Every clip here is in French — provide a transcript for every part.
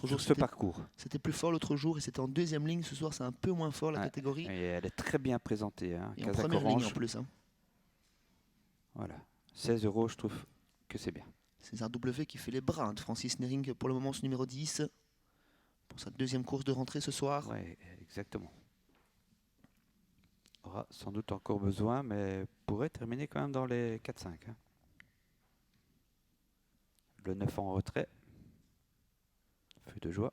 L'autre jour, sur ce parcours. c'était plus fort l'autre jour et c'était en deuxième ligne. Ce soir, c'est un peu moins fort la catégorie. Et elle est très bien présentée. Hein. Et en première ligne en plus. Hein. Voilà. 16 €, je trouve que c'est bien. César W qui fait les bras de Francis Nering pour le moment, ce numéro 10. Pour sa deuxième course de rentrée ce soir. Oui, exactement. Aura sans doute encore besoin, mais pourrait terminer quand même dans les 4-5. Hein. Le 9 en retrait. Feu de joie.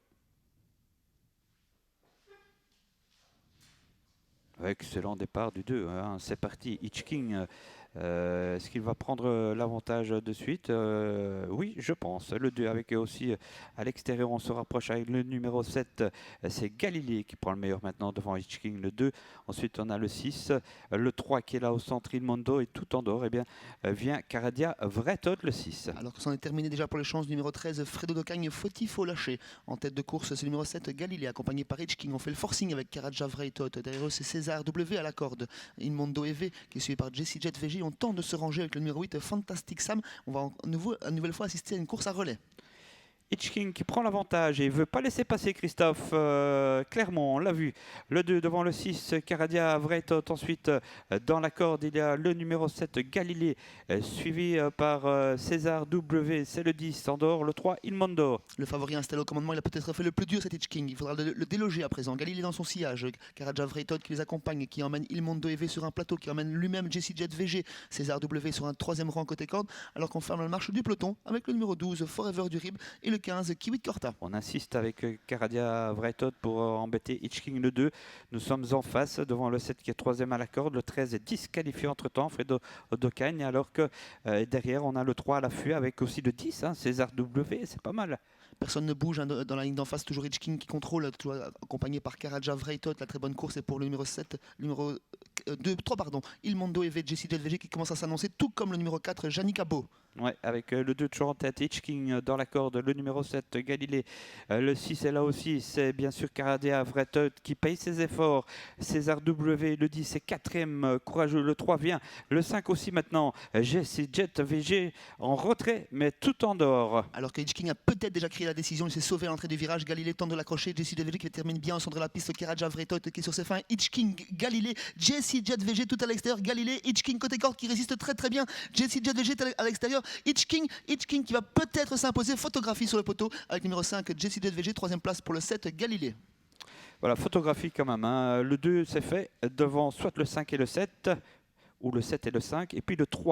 Excellent départ du 2. Hein. C'est parti. Hitchking. Est-ce qu'il va prendre l'avantage de suite? Oui, je pense. Le 2 avec aussi à l'extérieur, on se rapproche avec le numéro 7. C'est Galilée qui prend le meilleur maintenant devant Hitchking, le 2. Ensuite, on a le 6. Le 3 qui est là au centre, Ilmondo. Et tout en dehors, eh bien, vient Caradia Vretot, le 6. Alors que c'en est terminé déjà pour les chances, numéro 13, Fredo Docagne, faut lâcher. En tête de course, c'est le numéro 7, Galilée, accompagné par Hitchking. On fait le forcing avec Caradia Vretot. Derrière eux, c'est César W à la corde. Ilmondo EV qui est suivi par Jesse Jet VG. On tente de se ranger avec le numéro 8, Fantastic Sam. On va une nouvelle fois assister à une course à relais. Hitchking qui prend l'avantage et ne veut pas laisser passer Christophe Clermont, on l'a vu. Le 2 devant le 6, Caradia Vretot. Ensuite, dans la corde, il y a le numéro 7, Galilée, suivi par César W. C'est le 10, en dehors, le 3, Ilmondo. Le favori installé au commandement, il a peut-être fait le plus dur, cet Hitchking. Il faudra le déloger à présent. Galilée dans son sillage, Caradia Vretot qui les accompagne, qui emmène Ilmondo EV sur un plateau, qui emmène lui-même Jesse Jet VG, César W sur un troisième rang côté corde, alors qu'on ferme la marche du peloton avec le numéro 12, Forever du Rib, et le 15, Kiwi de Corta. On insiste avec Caradia Vretot pour embêter Hitchking le 2. Nous sommes en face devant le 7 qui est troisième à la corde. Le 13 est disqualifié entre-temps, Fredo Docagne, alors que derrière on a le 3 à l'affût avec aussi le 10, hein, César W, c'est pas mal. Personne ne bouge hein, dans la ligne d'en face, toujours Hitchking qui contrôle, toujours accompagné par Caradia Vretot. La très bonne course est pour le numéro 7, numéro 3, pardon, Ilmondo EV, Jesse Jet VG qui commence à s'annoncer, tout comme le numéro 4, Yannick Abo. Ouais, avec le 2 toujours en tête, Hitchking dans la corde, le numéro 7, Galilée, le 6 est là aussi, c'est bien sûr Caradia Vretot qui paye ses efforts, César W, le 10 est quatrième, courageux, le 3 vient, le 5 aussi maintenant, Jesse Jet VG en retrait, mais tout en dehors. Alors que Hitchking a peut-être déjà crié la décision, il s'est sauvé à l'entrée du virage, Galilée tente de l'accrocher, Jesse Jet VG qui termine bien au centre de la piste, Caradia Vretot qui est sur ses fins, Hitchking, Galilée, Jesse Jet VG tout à l'extérieur, Galilée, Hitchking côté corde qui résiste très très bien, Jesse Jet VG à l'extérieur, Hitchking qui va peut-être s'imposer, photographie sur le poteau avec numéro 5, Jesse Jet VG, troisième place pour le 7, Galilée. Voilà, photographie quand même, hein. Le 2 c'est fait devant soit le 5 et le 7, ou le 7 et le 5, et puis le 3